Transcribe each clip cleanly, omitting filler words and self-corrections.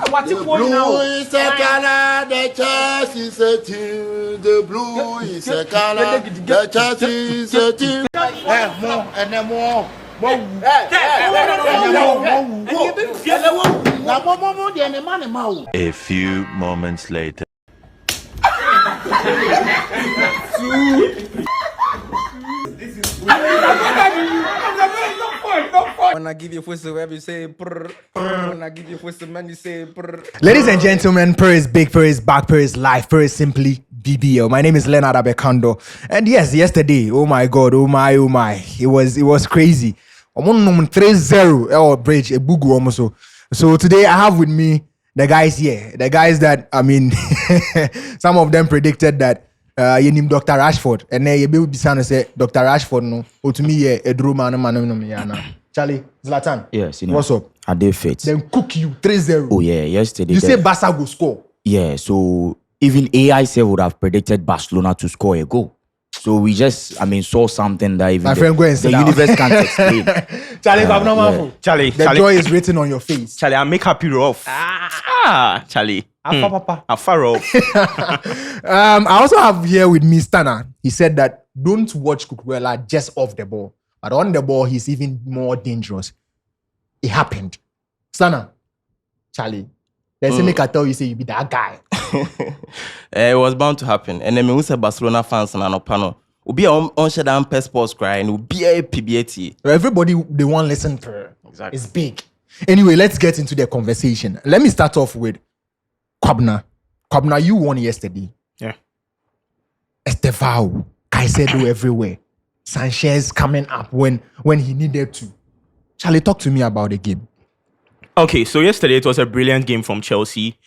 What's The blue is a color, the church is a team. The blue is a color, the church is a team. More and then more. A few moments later. When I give you first web, you say prrrr. When I give you first man, you say prrrr. Ladies and gentlemen, Prrrr is big, Prrrr is back, Prrrr is live, Prrrr is simply BBL. My name is Ronald Araujo. And yes, yesterday, oh my God, oh my, it was crazy. 3-0 or bridge, a bugu almost. So today I have with me the guys here, the guys that, I mean, some of them predicted that you name Dr. Rashford, and then you be to say Dr. Rashford no, or to me a drama no. Charlie, Zlatan. Yes, what's up? I did fit. Then cook you 3-0. Oh yeah, yesterday. You say Barça will score. Yeah, so even AI said would have predicted Barcelona to score a goal. So we just, saw something that even my friend, go and sit the down. universe can't explain. Charlie, I'm not mindful. Charlie, the joy is written on your face. Charlie, I make happy rough. Charlie. Afar off. I also have here with me Stana. He said that don't watch Cucurella just off the ball, but on the ball he's even more dangerous. It happened. Stana, Charlie, there's a make I tell you say you be that guy. It was bound to happen. And then we say Barcelona fans and an panel. Ubi on share down passports crying. Ubi a PBAT. Everybody they want listen to. Exactly. It's big. Anyway, let's get into the conversation. Let me start off with Kounde. Kounde, you won yesterday. Yeah. Estevao, Caicedo everywhere. Sanchez coming up when he needed to. Charlie, talk to me about the game. Okay, so yesterday it was a brilliant game from Chelsea.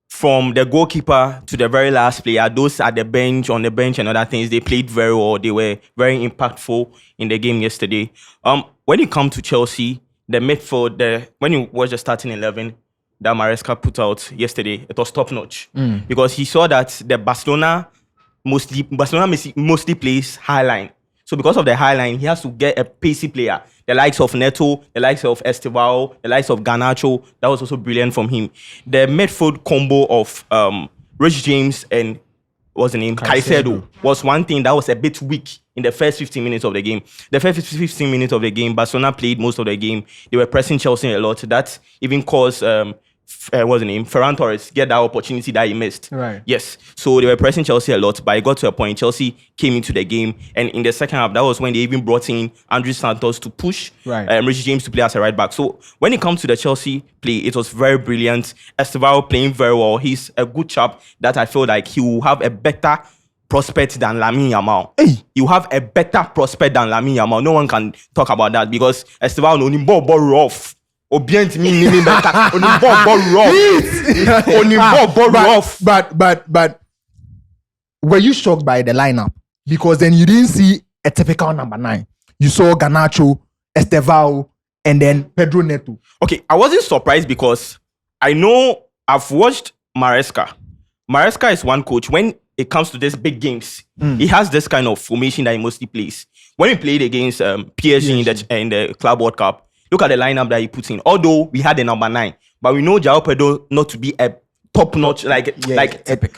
From the goalkeeper to the very last player, those at the bench, on the bench and other things, they played very well. They were very impactful in the game yesterday. When it comes to Chelsea, the midfield, when you watch the starting 11 that Maresca put out yesterday, it was top notch because he saw that the Barcelona mostly plays high line. So because of the high line, he has to get a pacey player. The likes of Neto, the likes of Estevao, the likes of Garnacho. That was also brilliant from him. The midfield combo of Rich James and what's the name? Caicedo was one thing that was a bit weak in the first 15 minutes of the game. The first 15 minutes of the game, Barcelona played most of the game. They were pressing Chelsea a lot. That even caused what's the name? Ferran Torres get that opportunity that he missed. Right. Yes. So they were pressing Chelsea a lot, but it got to a point Chelsea came into the game, and in the second half, that was when they even brought in Andres Santos to push Rich James to play as a right back. So when it comes to the Chelsea play, it was very brilliant. Estevao playing very well. He's a good chap that I feel like he will have a better prospect than Lamine Yamal. Hey. You have a better prospect than Lamine Yamal. No one can talk about that because Estevao no nimbo rough. Obient me better. But were you shocked by the lineup? Because then you didn't see a typical number 9. You saw Garnacho, Estevao, and then Pedro Neto. Okay, I wasn't surprised because I know I've watched Maresca. Maresca is one coach. When it comes to these big games, he has this kind of formation that he mostly plays. When he played against PSG in the Club World Cup, look at the lineup that he puts in. Although we had the number 9, but we know João Pedro not to be a top-notch, a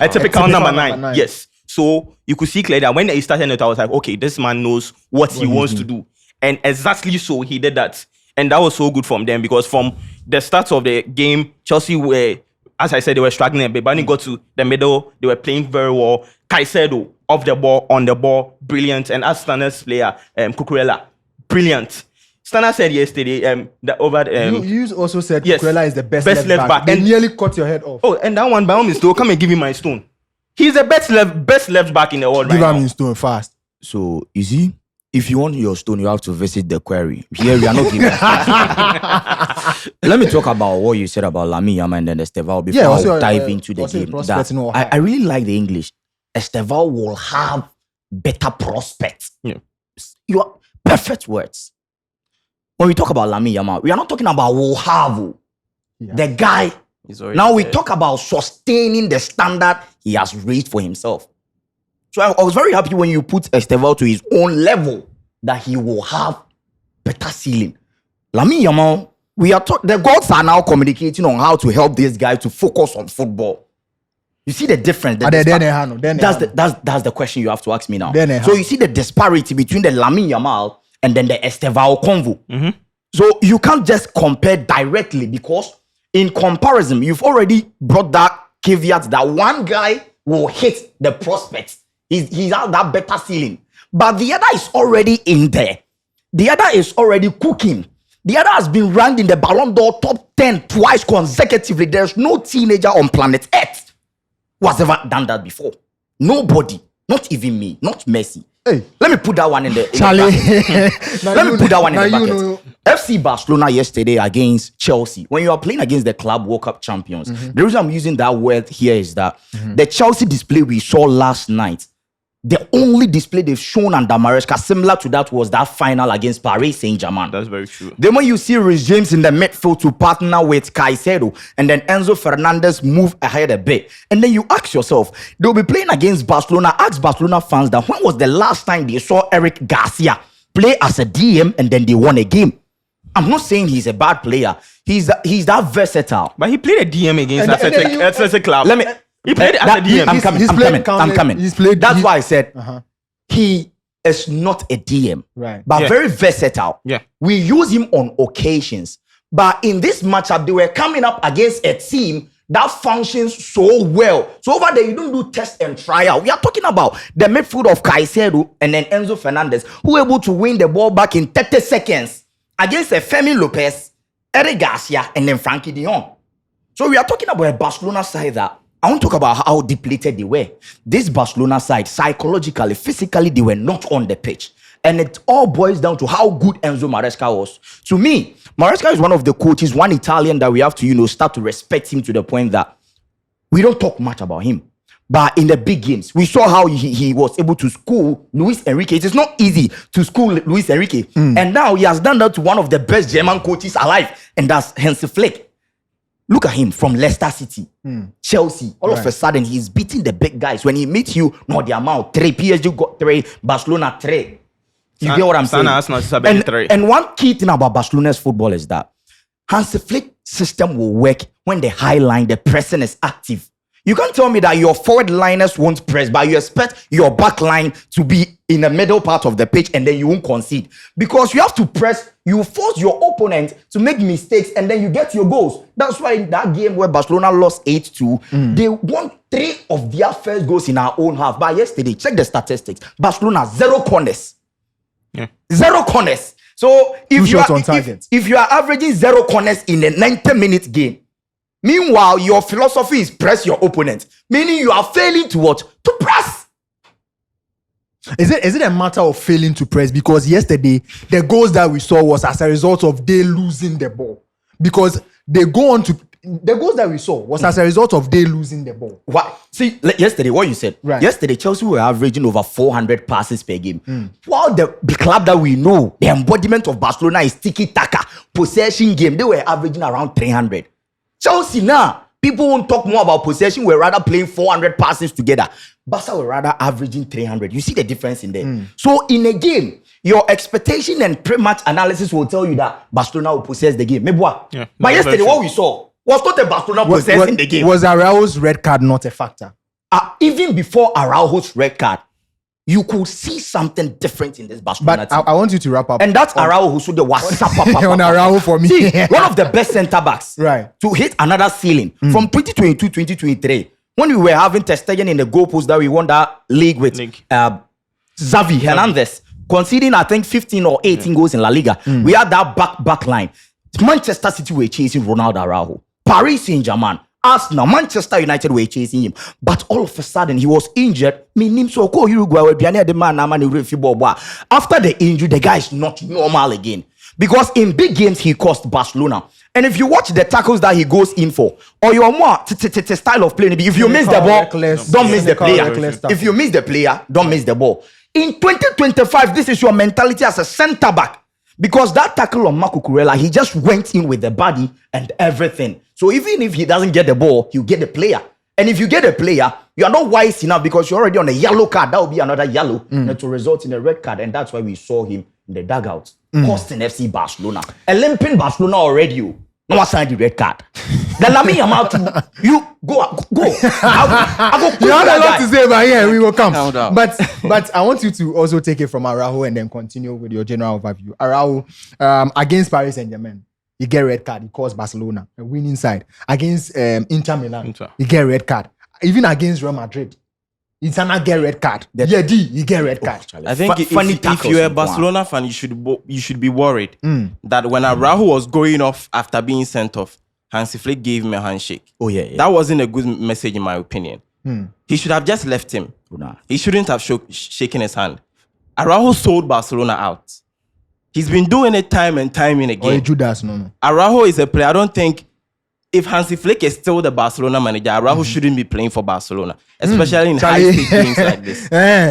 typical number 9. Yes. So you could see clearly that when he started it, I was like, okay, this man knows what he wants to do. And exactly so, he did that. And that was so good from them because from the start of the game, Chelsea were, as I said, they were struggling a bit. But when it got to the middle, they were playing very well. Caicedo, off the ball, on the ball, brilliant. And as Stana's player, Cucurella, brilliant. Stana said yesterday you also said yes, Cucurella is the best left back. They nearly cut your head off. Oh, and that one by all means, though, come and give him my stone. He's the best left back in the world right now. Give him stone fast. So you see, if you want your stone, you have to visit the quarry. Here we are not giving. Let me talk about what you said about Lamine Yamal and then Estevao before I dive into the game. I really like the English. Estevao will have better prospects. Yeah. You are perfect words. When we talk about Lamine Yamal, we are not talking about will have. Yeah. The guy. Now we talk about sustaining the standard he has raised for himself. So I was very happy when you put Estevao to his own level that he will have better ceiling. Lamine Yamal The gods are now communicating on how to help this guy to focus on football. You see the difference. That's the question you have to ask me now. So you see the disparity between the Lamine Yamal and then the Estevao convo. So you can't just compare directly, because in comparison, you've already brought that caveat that one guy will hit the prospects. He's out that better ceiling. But the other is already in there. The other is already cooking. The other has been ranked in the Ballon d'Or top 10 twice consecutively. There's no teenager on planet Earth who has ever done that before. Nobody. Not even me. Not Messi. Hey. Let me put that one in the Charlie. Let me put that one in the bucket. FC Barcelona yesterday against Chelsea. When you are playing against the Club World Cup champions, the reason I'm using that word here is that the Chelsea display we saw last night, the only display they've shown under Maresca similar to that was that final against Paris Saint-Germain. That's very true. Then when you see Reece James in the midfield to partner with Caicedo, and then Enzo Fernandez move ahead a bit, and then you ask yourself, they'll be playing against Barcelona. Ask Barcelona fans that when was the last time they saw Eric Garcia play as a DM and then they won a game? I'm not saying he's a bad player. He's that versatile. But he played a DM against Athletic Club. He played as a DM. I'm coming. That's why I said he is not a DM, right? But very versatile. Yeah, we use him on occasions. But in this matchup, they were coming up against a team that functions so well. So over there, you don't do test and trial. We are talking about the midfield of Caicedo and then Enzo Fernandez, who were able to win the ball back in 30 seconds against Femi Lopez, Eric Garcia, and then Frankie de Jong. So we are talking about a Barcelona side that I want to talk about how depleted they were. This Barcelona side, psychologically, physically, they were not on the pitch. And it all boils down to how good Enzo Maresca was. To me, Maresca is one of the coaches, one Italian that we have to, start to respect him to the point that we don't talk much about him. But in the big games, we saw how he was able to school Luis Enrique. It is not easy to school Luis Enrique. And now he has done that to one of the best German coaches alive, and that's Hansi Flick. Look at him from Leicester City, Chelsea. All of a sudden, he's beating the big guys. When he meets you, the amount 3, PSG got 3, Barcelona 3. You get what I'm saying? And one key thing about Barcelona's football is that Hansi Flick's system will work when the high line, the pressing is active. You can't tell me that your forward liners won't press, but you expect your back line to be in the middle part of the pitch and then you won't concede. Because you have to press, you force your opponent to make mistakes and then you get your goals. That's why in that game where Barcelona lost 8-2, they won 3 of their first goals in our own half. But yesterday, check the statistics. Barcelona, 0 corners. Yeah. 0 corners. So if you are averaging 0 corners in a 90-minute game, meanwhile, your philosophy is press your opponent, meaning you are failing to what? To press. Is it a matter of failing to press? Because yesterday, the goals that we saw was as a result of they losing the ball. Because they go on to... The goals that we saw was as a result of they losing the ball. What? See, yesterday, what you said. Right. Yesterday, Chelsea were averaging over 400 passes per game. While the club that we know, the embodiment of Barcelona is tiki-taka, possession game, they were averaging around 300. Chelsea now, people won't talk more about possession. We're rather playing 400 passes together. Barca were rather averaging 300. You see the difference in there. So in a game, your expectation and pre-match analysis will tell you that Barcelona will possess the game. Maybe what? Yeah, but yesterday, what we saw was not a Barcelona possessing the game. Was Araujo's red card not a factor? Even before Araujo's red card, you could see something different in this Barcelona team. I want you to wrap up. And that's Araujo who should the on Araujo for me. See, one of the best centre backs to hit another ceiling from 2022-2023 when we were having Ter Stegen in the goalpost that we won that league with Xavi Hernandez conceding I think 15 or 18 goals in La Liga. We had that back line. Manchester City were chasing Ronald Araujo. Paris Saint-Germain, Arsenal, Manchester United were chasing him. But all of a sudden, he was injured. After the injury, the guy is not normal again. Because in big games, he cost Barcelona. And if you watch the tackles that he goes in for, or you are more style of playing, if you miss the ball, don't miss the player. If you miss the player, don't miss the ball. In 2025, this is your mentality as a centre-back. Because that tackle on Marco Kurela, he just went in with the body and everything. So even if he doesn't get the ball, you get the player. And if you get a player, you are not wise enough because you're already on a yellow card. That will be another yellow to result in a red card. And that's why we saw him the dugout, costing FC Barcelona. A limping Barcelona already. No one signed the red card. The Lamine Yamal too. You go. I go. You had a lot to say, but yeah, we will come. But I want you to also take it from Araujo and then continue with your general overview. Araujo, against Paris Saint-Germain, you get red card. He calls Barcelona a winning side. Against Inter Milan, you get red card. Even against Real Madrid, it's not get red card. You get red card. I think if you're a Barcelona fan, you should be worried that when Araujo was going off after being sent off, Hansi Flick gave him a handshake. Oh yeah. That wasn't a good message in my opinion. He should have just left him. He shouldn't have shaken his hand. Araujo sold Barcelona out. He's been doing it time and time and again. Or Judas, no. Araujo is a player. I don't think if Hansi Flick is still the Barcelona manager, Araujo shouldn't be playing for Barcelona, especially in high-stakes games like this.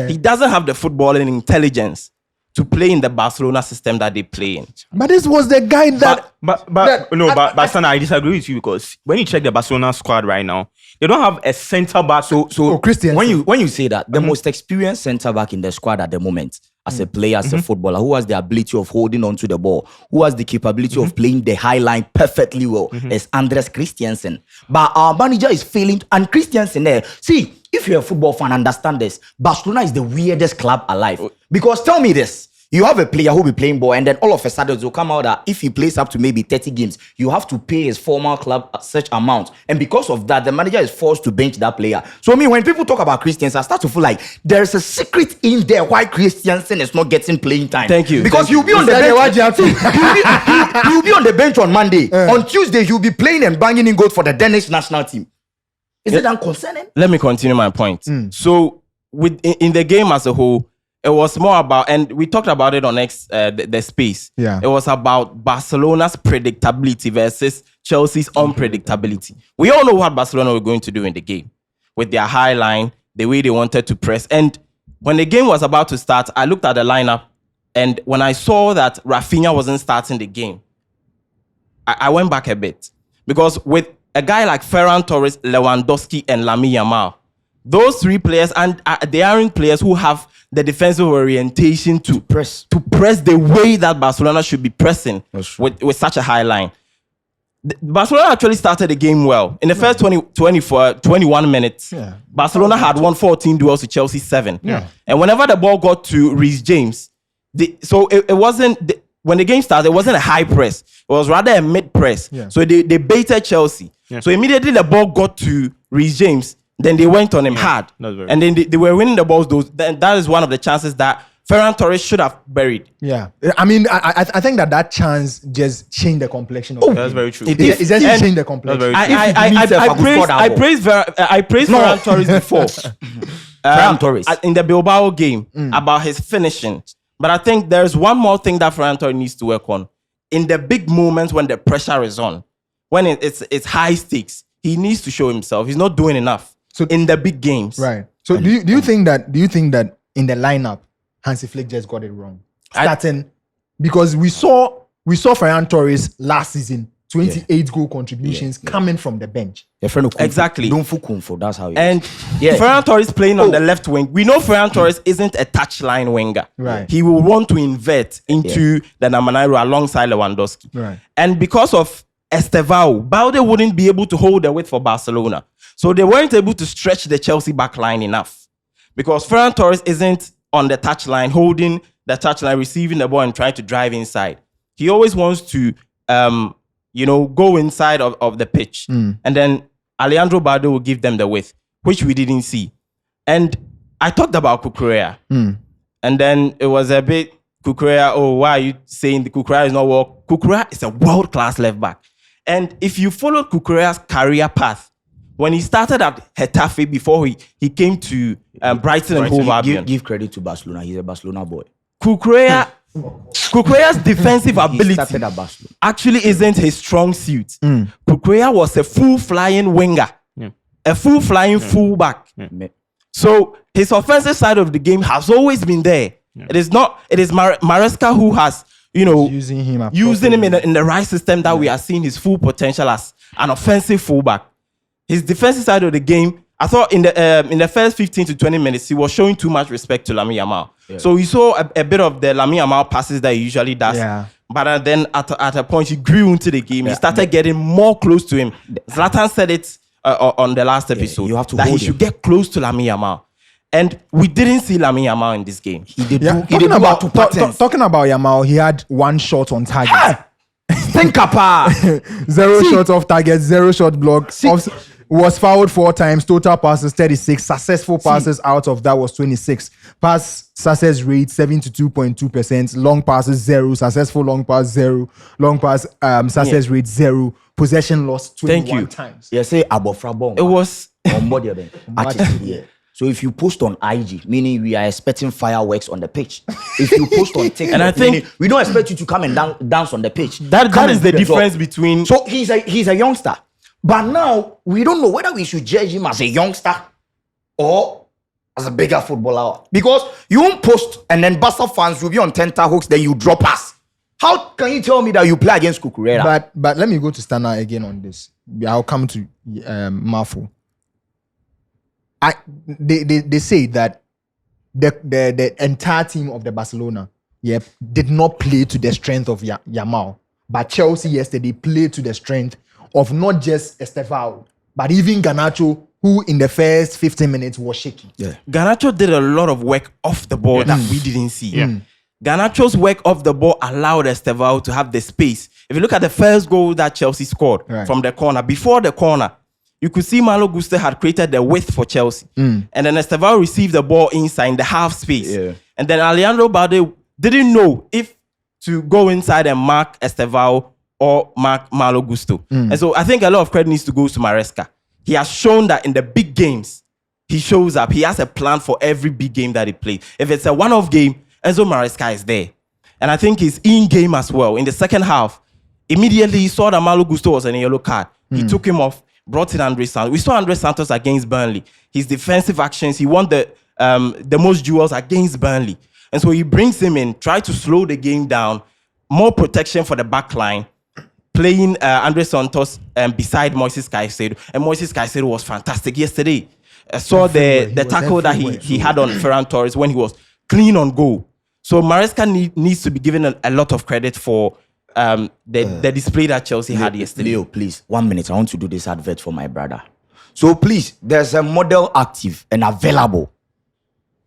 He doesn't have the footballing intelligence to play in the Barcelona system that they play in. But this was the guy that... But son, I disagree with you because when you check the Barcelona squad right now, they don't have a centre-back. So Christian. When you say that, the most experienced centre-back in the squad at the moment, as a player, as a footballer, who has the ability of holding on to the ball, who has the capability of playing the high line perfectly well, is Andres Christiansen. But our manager is failing, and Christiansen there. See, if you're a football fan, understand this. Barcelona is the weirdest club alive. Because tell me this. You have a player who will be playing ball, and then all of a sudden it will come out that if he plays up to maybe 30 games, you have to pay his former club such amount. And because of that, the manager is forced to bench that player. So when people talk about Christiansen, I start to feel like there's a secret in there why Christiansen is not getting playing time. Thank you. Because he'll be on the bench. He'll be on the bench on Monday. On Tuesday, he'll be playing and banging in goals for the Danish national team. Is it unconcerning? Let me continue my point. So in the game as a whole, it was more about, and we talked about it on the space. Yeah. It was about Barcelona's predictability versus Chelsea's unpredictability. We all know what Barcelona were going to do in the game with their high line, the way they wanted to press. And when the game was about to start, I looked at the lineup, and when I saw that Rafinha wasn't starting the game, I went back a bit. Because with a guy like Ferran Torres, Lewandowski, and Lamine Yamal, those three players, and they aren't players who have the defensive orientation to press the way that Barcelona should be pressing with such a high line. Barcelona actually started the game well. In the first 21 minutes, Barcelona had won 14 duels to Chelsea 7. Yeah. And whenever the ball got to Reece James, it wasn't... When the game started, it wasn't a high press. It was rather a mid press. Yeah. So they baited Chelsea. Yeah. So immediately the ball got to Reece James, then they went on him hard. And then they were winning the balls. That is one of the chances that Ferran Torres should have buried. Yeah. I mean, I think that chance just changed the complexion of the game. That's very true. It just changed the complexion. I praised Ferran Torres before. Ferran Torres. In the Bilbao game about his finishing. But I think there's one more thing that Ferran Torres needs to work on. In the big moments when the pressure is on, when it's high stakes, he needs to show himself. He's not doing enough. So in the big games. Right. So do you think that in the lineup, Hansi Flick just got it wrong? Because we saw Ferran Torres last season, 28 goal contributions coming from the bench. Exactly. Don't fool Kounde, that's how it is. Ferran Torres playing on the left wing. We know Ferran Torres isn't a touchline winger. Right. He will want to invert into the Namaniro alongside Lewandowski. Right. And because of Estevao, Balde wouldn't be able to hold the weight for Barcelona. So they weren't able to stretch the Chelsea back line enough. Because Ferran Torres isn't on the touchline, holding the touchline, receiving the ball and trying to drive inside. He always wants to go inside of the pitch. And then Alejandro Balde will give them the width, which we didn't see. And I talked about Cucurella. And then it was a bit, Cucurella, why are you saying the Cucurella is not well? Cucurella is a world-class left-back. And if you follow Cucurella's career path, when he started at Getafe before he came to Brighton and Hove Albion. Give credit to Barcelona. He's a Barcelona boy. Cucurella's defensive ability actually isn't his strong suit. Cucurella was a full-flying winger, a full-flying fullback. So his offensive side of the game has always been there. It is Maresca who has, using him in the right system that we are seeing his full potential as an offensive fullback. His defensive side of the game, I thought in the first 15 to 20 minutes, he was showing too much respect to Lamine Yamal. So you saw a bit of the Lamine Yamal passes that he usually does. Yeah. But then at a point, he grew into the game. He started getting more close to him. Zlatan said it on the last episode. You have to that hold he should him. get close to Lamine Yamal. And we didn't see Lamine Yamal in this game. He did Yeah, do, he did do two patterns. talking about Yamal, he had 1 shot on target. Think up. 0 shots off target, 0 shot block. Was fouled 4 times. Total passes 36. Successful passes out of that was 26. Pass success rate 72.2%. Long passes 0. Successful long pass 0. Long pass success rate 0. Possession loss 21 times. Yeah, say abofra bomb. It was on body of it. Yeah. So if you post on IG, meaning we are expecting fireworks on the pitch. If you post on TikTok, and I think meaning we don't expect you to come and dance on the pitch. that is the difference between. So he's a youngster, but now we don't know whether we should judge him as a youngster or as a bigger footballer. Because you won't post and then Barca fans will be on tenterhooks, then you drop us. How can you tell me that you play against Cucurella? But let me go to Stana again on this. I'll come to Mafu. They say that the entire team of the Barcelona did not play to the strength of Yamal, but Chelsea yesterday played to the strength of not just Estevao but even Garnacho, who in the first 15 minutes was shaky. Garnacho did a lot of work off the ball that we didn't see. Garnacho's work off the ball allowed Estevao to have the space. If you look at the first goal that Chelsea scored from the corner, before the corner, you could see Malo Gusto had created the width for Chelsea. And then Estevao received the ball inside in the half space. And then Alejandro Balde didn't know if to go inside and mark Estevao or mark Malo Gusto. And so I think a lot of credit needs to go to Maresca. He has shown that in the big games, he shows up. He has a plan for every big game that he plays. If it's a one-off game, Enzo Maresca is there. And I think he's in game as well. In the second half, immediately he saw that Malo Gusto was a yellow card. He took him off, brought in Andre Santos. We saw Andre Santos against Burnley. His defensive actions, he won the most duels against Burnley. And so he brings him in, try to slow the game down, more protection for the back line, playing Andre Santos beside Moises Caicedo. And Moises Caicedo was fantastic yesterday. I saw the tackle that he had on Ferran Torres when he was clean on goal. So Maresca needs to be given a lot of credit for the display that Chelsea had yesterday. Leo, please, 1 minute. I want to do this advert for my brother. So please, there's a model active and available.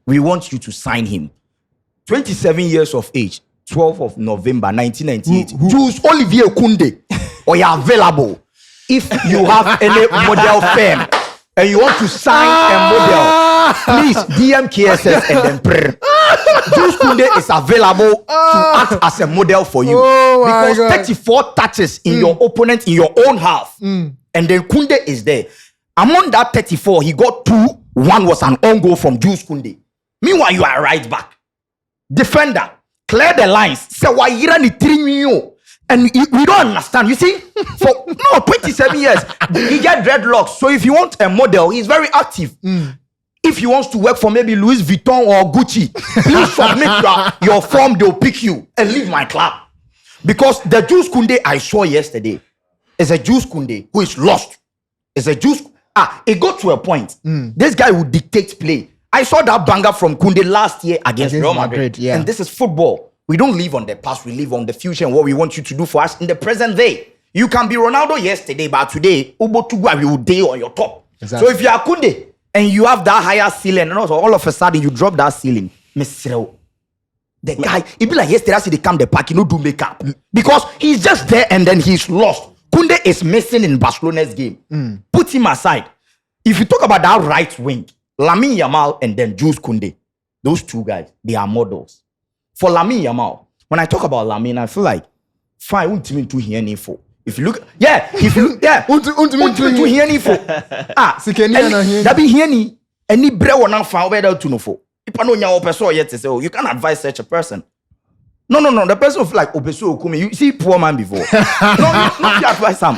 We want you to sign him. 27 years of age, 12th of November 1998. Jules Olivier Kounde, or you're available. If you have any model firm and you want to sign a model, please DM KSS and then Prrrr. Jules Kounde is available to act as a model for you. Because 34 touches in your opponent in your own half. And then Kounde is there. Among that 34, he got 2. 1 was an own goal from Jules Kounde. Meanwhile, you are right back. Defender, clear the lines. Say why you run it and we don't understand. You see, for 27 years, he get dreadlocks. So if you want a model, he's very active. If he wants to work for maybe Louis Vuitton or Gucci, please submit your form. They'll pick you and leave my club. Because the Jules Kounde I saw yesterday is a Jules Kounde who is lost. It's a Jules. It got to a point. This guy would dictate play. I saw that banger from Kounde last year against Real Madrid. And this is football. We don't live on the past, we live on the future and what we want you to do for us in the present day. You can be Ronaldo yesterday, but today, Ubotugwa will day on your top. Exactly. So if you are Kounde and you have that higher ceiling, and also all of a sudden you drop that ceiling, the guy, it be like yesterday, they come the park, do makeup. Because he's just there and then he's lost. Kounde is missing in Barcelona's game. Put him aside. If you talk about that right wing, Lamine Yamal and then Jules Kounde, those two guys, they are models. For Lamine Yamal, when I talk about Lamine, I feel like, fine, won't mean to hear any for. If you look, if you look, won't to hear any for. That be hear any bread or not found whether to know for. If I know your person yet to say, oh, you can't advise such a person. No. The person feel like Obeso Okumi. You see poor man before. not you advise him.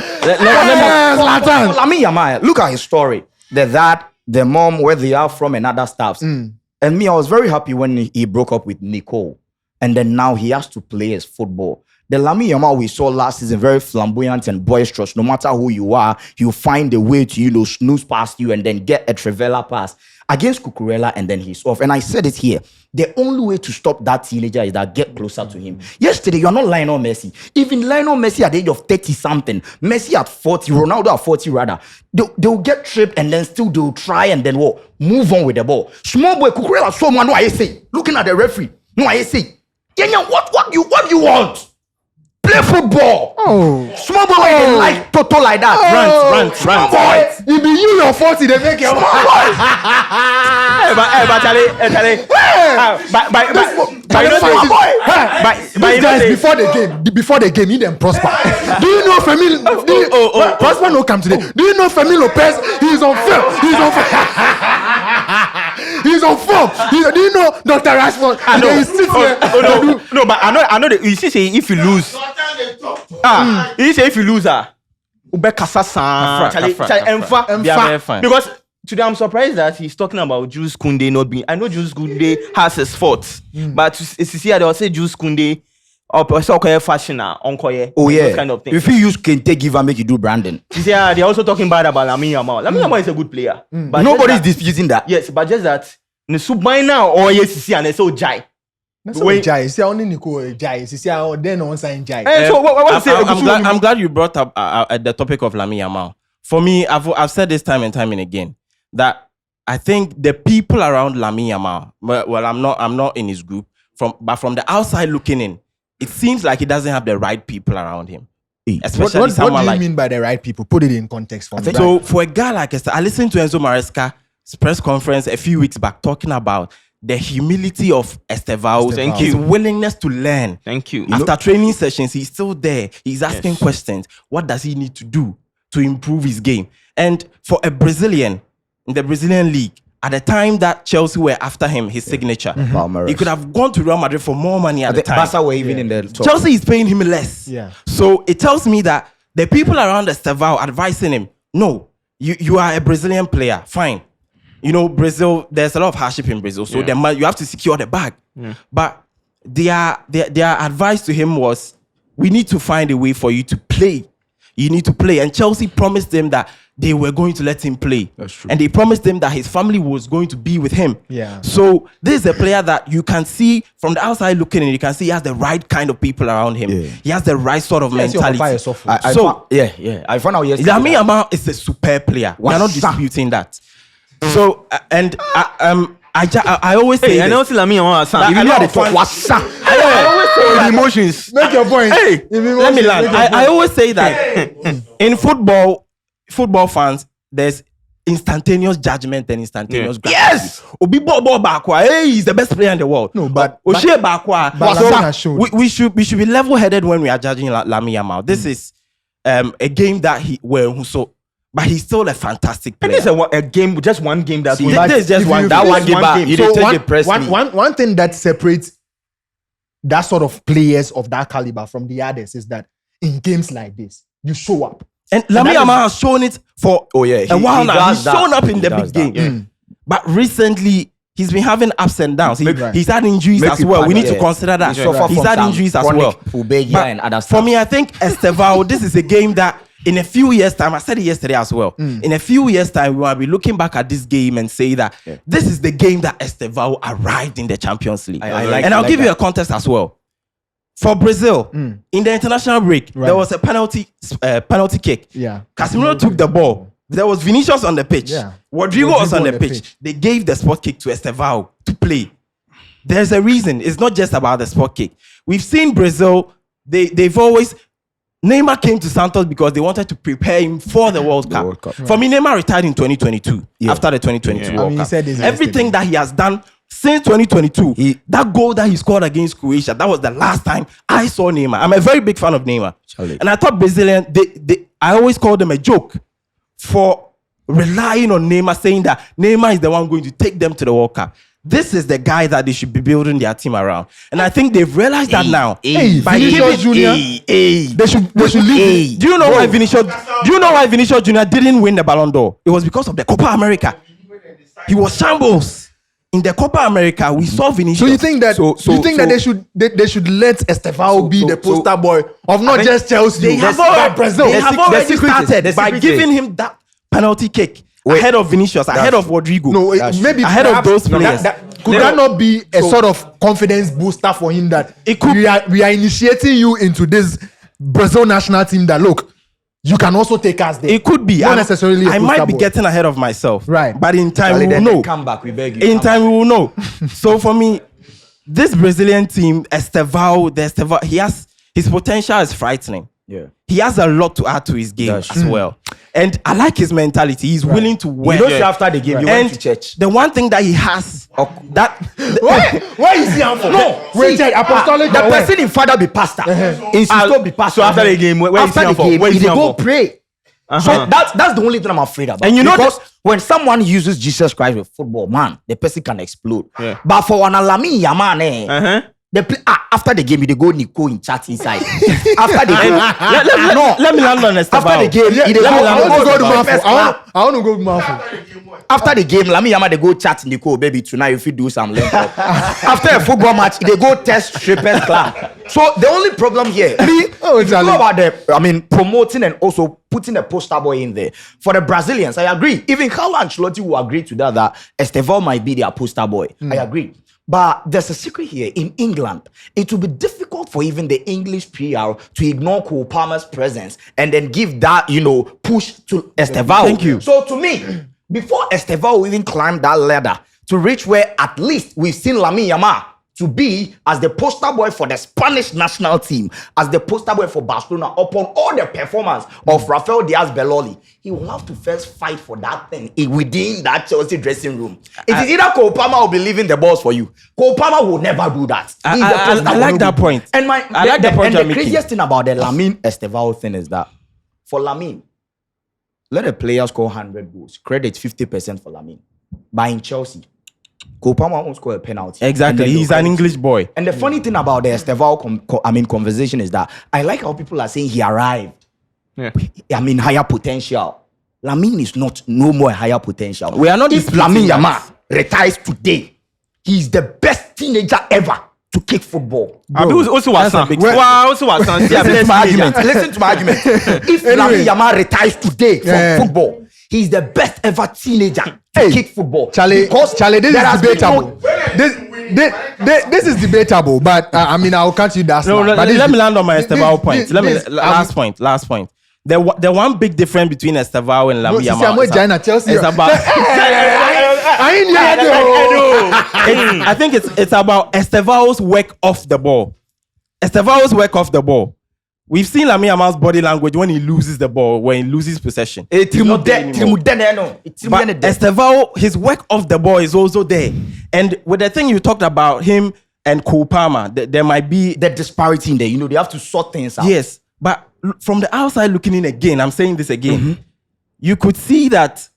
Lamine Yamal, look at his story. The dad, the mom, where they are from, and other stuffs. And me, I was very happy when he broke up with Nicole. And then now he has to play his football. The Lamine Yamal we saw last season, very flamboyant and boisterous. No matter who you are, you find a way to, snooze past you and then get a Trivela pass against Cucurella, and then he's off. And I said it here. The only way to stop that teenager is that get closer to him. Yesterday, you're not Lionel Messi. Even Lionel Messi at the age of 30-something, Messi at 40, Ronaldo at 40 rather, they'll get tripped and then still they'll try and then what? Move on with the ball. Small boy, Cucurella, someone, no, I say. Looking at the referee, no, I say. Kenya, what do you want? Play football. Oh, small boy, like Toto like that. Run. Boy, If you your 40, they make your But before the game, he them prosper. Do you know Femi? Prosper no come today. Do you know Femi Lopez? He's on film. He's on form. Do you know Dr. Rashford? I know. No, but I know that you see, say if you lose, you say if you lose, because today I'm surprised that he's talking about Jules Kounde not being. I know Jules Kounde has his faults, but it's here they will say Jules Kounde or soccer fashion kind of thing. If you use Kente, give and make you do branding. Yeah, they're also talking bad about Lamine Yamal. Lamine Yamal is a good player, but nobody's disputing that. Yes, but just that the by now or yes, and it's so jai. When Jai, see only Nico Jai, see then on sign Jai. So what say? I'm glad you brought up the topic of Lamine Yamal. For me, I've said this time and time and again that I think the people around Lamine Yamal, well, I'm not in his group, but from the outside looking in, it seems like he doesn't have the right people around him. Especially what someone do you mean by the right people? Put it in context for me. So for a guy like Estevao, I listened to Enzo Maresca's press conference a few weeks back talking about the humility of Estevao, his willingness to learn. Thank you. After training sessions, he's still there. He's asking questions. What does he need to do to improve his game? And for a Brazilian in the Brazilian league, at the time that Chelsea were after him, his signature, he could have gone to Real Madrid for more money at the time. Barca were even in the top. Chelsea is paying him less. Yeah. So it tells me that the people around Estevao advising him, no, you are a Brazilian player, fine. Brazil, there's a lot of hardship in Brazil, so you have to secure the bag. But their advice to him was, we need to find a way for you to play. You need to play. And Chelsea promised him that they were going to let him play. That's true. And they promised him that his family was going to be with him. Yeah. So this is a player that you can see from the outside looking in, you can see he has the right kind of people around him. Yeah. He has the right sort of mentality. I found out yesterday. Lamine Yamal is a superb player. We're not disputing that. So I always say, I know Lamine Yamal. I always say emotions. Make your point. Hey, let me land. I always say that in football fans, there's instantaneous judgment and instantaneous gratitude. Yes! Obi Bobo Bakwa, hey, he's the best player in the world. No, but Oshe Bakwa. So we should be level-headed when we are judging Lamine Yamal. This is a game that but he's still a fantastic player. And this is a game, just one game that this is just one game. One thing that separates that sort of players of that caliber from the others is that in games like this, you show up. And Lamine Yamal has shown it for a while now. He's shown up in the big game. Yeah. But recently, he's been having ups and downs. He's had injuries as well. We need to consider that. He's had injuries as well. But for me, I think Estevao, this is a game that in a few years' time, I said it yesterday as well. In a few years' time, we will be looking back at this game and say that this is the game that Estevao arrived in the Champions League. I'll give you a context as well. For Brazil, in the international break, there was a penalty kick. Yeah. Casemiro took the ball. There was Vinicius on the pitch. Yeah. Rodrigo was on the pitch. They gave the spot kick to Estevao to play. There's a reason. It's not just about the spot kick. We've seen Brazil, they've always... Neymar came to Santos because they wanted to prepare him for the World Cup. For me, Neymar retired in 2022 after the 2022 World Cup. Everything that he has done since 2022, that goal that he scored against Croatia, that was the last time I saw Neymar. I'm a very big fan of Neymar. And I thought Brazilian, I always called them a joke for relying on Neymar, saying that Neymar is the one going to take them to the World Up. This is the guy that they should be building their team around. And I think they've realized that now. By Vinicius Jr. They should leave. Do you know why Vinicius Jr. didn't win the Ballon d'Or? It was because of the Copa America. He was shambles in the Copa America, we saw Vinicius. So you think that that they should let Estevao be the poster boy of not just Chelsea, They have already started by giving him that penalty kick ahead of Vinicius, ahead of Rodrigo. No, maybe ahead of those players. Could that not be a sort of confidence booster for him that It could- we are initiating you into this Brazil national team that look, you can also take us there. It could be. Not necessarily. I might be boy. getting ahead of myself. Right. But in time, we will Then know. come back, we beg you. In time, we will know. So for me, this Brazilian team, Estevao, his potential is frightening. Yeah. He has a lot to add to his game as well. And I like his mentality. He's willing to work. You know, after the game, you went to church. The one thing that he has, Why is he for? No, wait, apostolic. The person in father be pastor. In sister be pastor. So after the game, where is he after the for? game, Where is he he go for? pray. So that's the only thing I'm afraid about. And you know because when someone uses Jesus Christ with football, man, the person can explode. Yeah. But for an Lamine Yamal, after the game, they go Nico in chat inside. After the game, Let me land on Estevao. after the game, he dey go. I want to go to Manfred. After the game, Lamine Yamal they go chat Nico, baby. Tonight if you do some link up. After a football match, they go test strippers club. So the only problem here, if you know about promoting and also putting a poster boy in there for the Brazilians. I agree. Even Carlo Ancelotti will agree to that Estevao might be their poster boy. I agree. But there's a secret here. In England, it will be difficult for even the English PR to ignore Cole Palmer's presence and then give that, push to Estevao. Thank you. So to me, before Estevao even climbed that ladder to reach where at least we've seen Lamine Yamal to be as the poster boy for the Spanish national team, as the poster boy for Barcelona, upon all the performance of Rafael Diaz-Beloli, he will have to first fight for that thing within that Chelsea dressing room. It is either Cole Palmer will be leaving the balls for you. Cole Palmer will never do that. I like that point. And I like the point and you're the making. craziest thing about the Lamine Estevao thing is that for Lamine, let a player score 100 goals. Credit 50% for Lamine. But in Chelsea, Cole Palmer won't score a penalty. Exactly. He's an English boy. And the funny thing about the Estevao conversation is that I like how people are saying he arrived. Yeah. Higher potential. Lamine is no more higher potential. We are not If disputing Lamine that. Yamal retires today, he's the best teenager ever to kick football. Also was that's a big Listen to my argument. If Lamine Yamal retires today from football, he's the best ever teenager to kick football. Charlie, this is debatable. This is debatable, but I'll cut you that. Let me land on my Estevao point. Last point. The one big difference between Estevao and Lamine Yamal is about. I think it's about Estevao's work off the ball. Estevão's work off the ball. We've seen Lamine Yamal's body language when he loses the ball, when he loses possession. But Estevão, his work off the ball is also there. And with the thing you talked about him and Cole Palmer, there might be the disparity in there. They have to sort things out. Yes, but from the outside looking in again, I'm saying this again, you could see that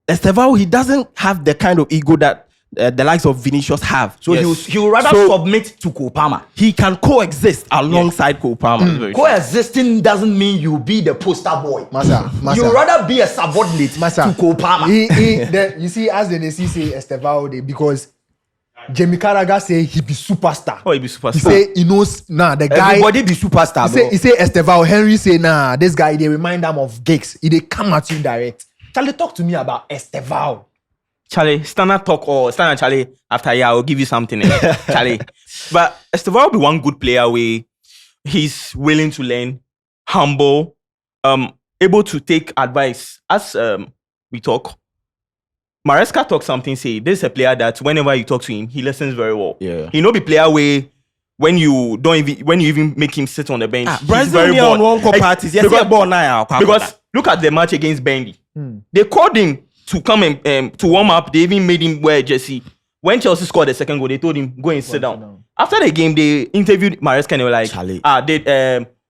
Estevão, he doesn't have the kind of ego that the likes of Vinicius have. So he will rather submit to Cole Palmer. He can coexist alongside Cole Palmer. Coexisting doesn't mean you be the poster boy. Masa. You rather be a subordinate to Cole Palmer. You see, as the NC say Estevão, because Jamie Carragher say he be superstar. Oh, he be superstar. He say he knows the guy. Everybody be superstar. He say Estevão. Henry say this guy they remind them of gigs. They come at you direct. Charlie, talk to me about Estevão. Charlie, standard talk or standard Charlie after I'll give you something. Charlie. But Estevao will be one good player where he's willing to learn, humble, able to take advice. As we talk, Maresca talk something, say this is a player that whenever you talk to him, he listens very well. Yeah. He know be player where when you even make him sit on the bench, he's very on bored. one parties. Yes, Because look at the match against Burnley. They called him to come and to warm up. They even made him wear a jersey. When Chelsea scored the second goal, they told him go and sit down. After the game, they interviewed Maresca and they were like,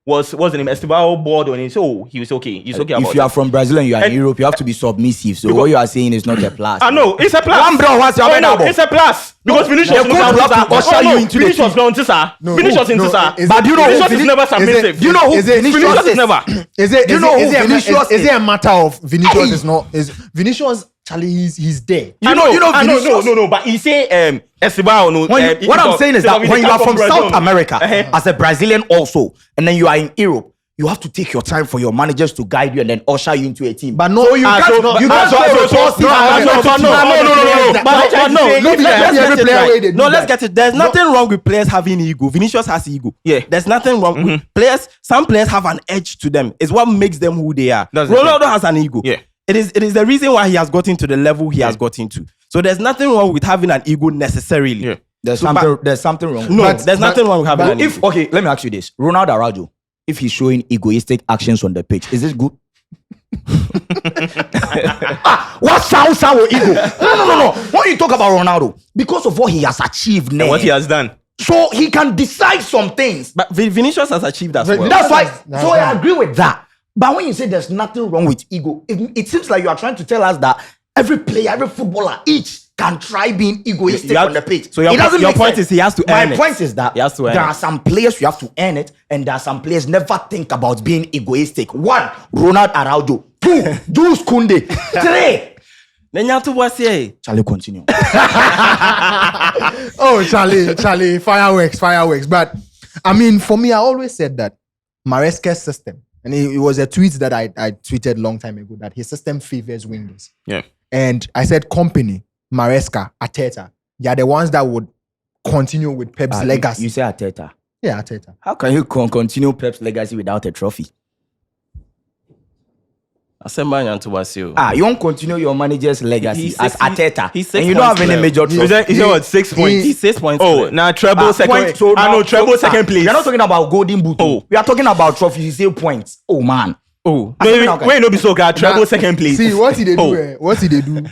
what's the name? Estevao bored on it. So he was okay. He's okay about If you are from Brazil and you are in Europe, you have to be submissive. So what you are saying is not a plus. I know it's a plus. It's a plus because Vinicius But do you know Vinicius is never submissive. Do you know who Vinicius is? Is it a matter of Vinicius is not? Is Vinicius Charlie, he's there. No, but he say Estevão. No, what I'm saying is that when you are from South America as a Brazilian also, and then you are in Europe, you have to take your time for your managers to guide you and then usher you into a team. But no, you can't. Let's get it. There's nothing wrong with players having ego. Vinicius has ego. Yeah, there's nothing wrong with players. Some players have an edge to them. It's what makes them who they are. Ronaldo has an ego. Yeah, it is the reason why he has gotten to the level he has gotten to. So there's nothing wrong with having an ego necessarily. Yeah, there's something wrong. No, there's nothing wrong with having an ego. Okay, let me ask you this: Ronald Araujo, if he's showing egoistic actions on the pitch, is this good? What sounds with ego? No. When you talk about Ronaldo, because of what he has achieved now, and what he has done, so he can decide some things. But Vinicius has achieved as well. That's why. So I agree with that. But when you say there's nothing wrong with ego, it seems like you are trying to tell us that every player, every footballer, each can try being egoistic on the pitch. So your point is he has to earn it. My point is that there are some players you have to earn it, and there are some players never think about being egoistic. 1, Ronald Araujo. 2, Jules Kounde. 3. Charlie, continue. Oh, Charlie, fireworks. But I mean, for me, I always said that Maresca's system, and it was a tweet that I tweeted a long time ago, that his system favors wingers. Yeah. And I said company, Maresca, Arteta, they are the ones that would continue with Pep's legacy. You say Arteta? Yeah, Arteta. How can you continue Pep's legacy without a trophy? You won't continue your manager's legacy as Arteta. And you don't have any major trophy. He said what, 6 points? He's 6 points. Oh, now treble second. Treble second place. We're not talking about golden boot. Oh, we are talking about trophies. You say points. Oh man. Oh, wait, no be so good. Treble second place. See what did they do? What did they do?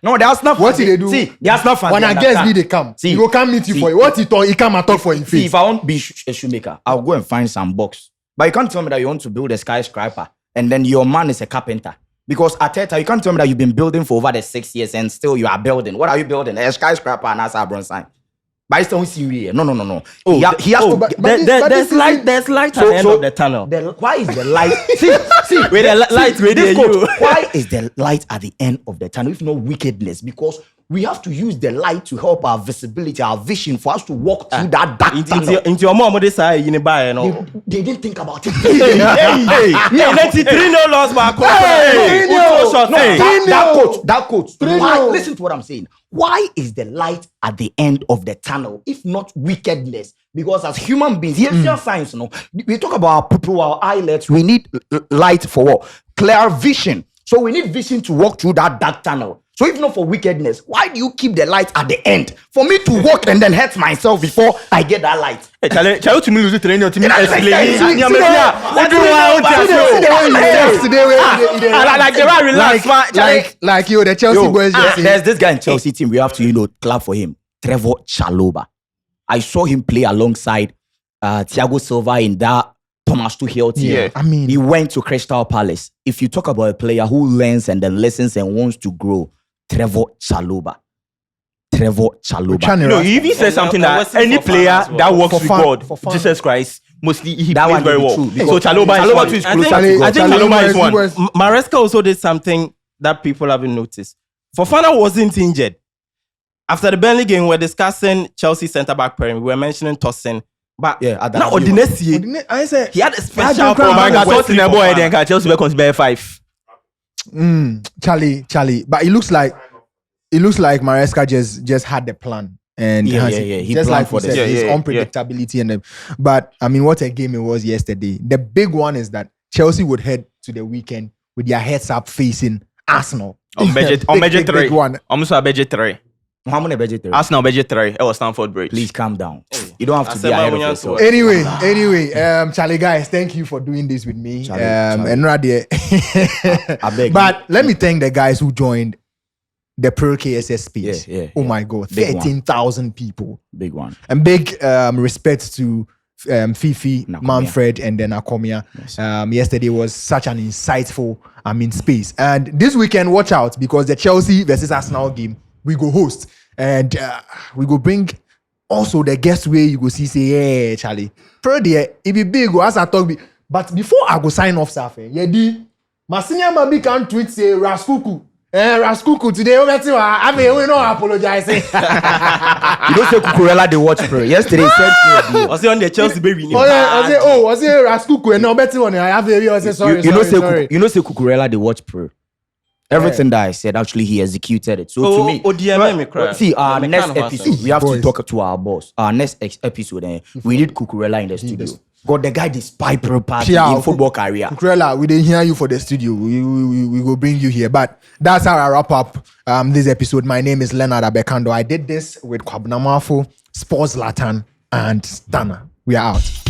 No, that's not. What did they do? See, that's not fun. When I guess they come, he will come meet you for it. What he thought, he come and talk for his face. See, if I want be a shoemaker, I'll go and find some box. But you can't tell me that you want to build a skyscraper and then your man is a carpenter. Because Arteta, you can't tell me that you've been building for over the 6 years and still you are building. What are you building? A skyscraper and that's our Bronson. But it's still see you. No. Oh, he has to. There's light at the end of the tunnel. Why is the light? see, with the light with you. Why is the light at the end of the tunnel? If no wickedness, because we have to use the light to help our visibility, our vision, for us to walk through that dark tunnel. Into your mom, this side, you know. They didn't think about it. Hey, no loss, my that coach. Why? Listen to what I'm saying. Why is the light at the end of the tunnel, if not wickedness? Because as human beings, here's your science, you know. We talk about our pupil, our eyelids. We need light for what? Clear vision. So we need vision to walk through that dark tunnel. So if not for wickedness, why do you keep the light at the end? For me to walk and then hurt myself before I get that light. Tell to me lose the training to me like you, the Chelsea boys. There's this guy in Chelsea team. We have to, clap for him. Trevor Chalobah. I saw him play alongside Thiago Silva in that Thomas Tuchel team. Yeah. I mean, he went to Crystal Palace. If you talk about a player who learns and then listens and wants to grow, Trevor Chalobah. No, he even said something that any player that works with God, Jesus Christ, mostly he plays very well. So Chalobah is closer to God. I think Chalobah is one. Maresca also did something that people haven't noticed. Fofana wasn't injured. After the Burnley game, we were discussing Chelsea centre-back pairing. We were mentioning Tosin. But now Odinesi, I said he had a special Chelsea will consider 5. Charlie. But it looks like Maresca just had the plan. And he just planned like for said, his unpredictability and but I mean, what a game it was yesterday. The big one is that Chelsea would head to the weekend with their heads up facing Arsenal. On budget 3. One. Almost a budget 3. How many budget 3? Arsenal budget 3. It was Stamford Bridge. Please calm down. You don't have to be ahead of yourself. Anyway, Charlie guys, thank you for doing this with me. Charlie. And Radia. I beg but let me thank the guys who joined the Prrrr KSS space. Oh my God, 13,000 people. Big one. And big respect to Fifi, Nakomia. Manfred, and then Akomia. Yes. Yesterday was such an insightful, space. And this weekend, watch out, because the Chelsea versus Arsenal game, we go host. And we go bring also the guest way you go see, say, yeah, Charlie. Prrrr, it be big, as I talk. But before I go sign off, Safe, Masinya Mabi can tweet, say, Raskuku. Raskuku today, I mean, we not apologizing. You don't say Cucurella they watch Prrrr. Yesterday he said I was on the Chelsea baby. I say Raskuku and no better one. I have I say sorry. You know say Cucurella they watch Prrrr. Everything that I said, actually, he executed it. So to me, see, our next episode, we have to talk to our boss. Our next episode, we need Cucurella in the studio. God, the guy is Prrrr party in football career. Cucurella, we didn't hear you for the studio. We will bring you here. But that's how I wrap up this episode. My name is Leonard Abekando. I did this with Kwabnamafo, Sports Latan, and Stana. We are out.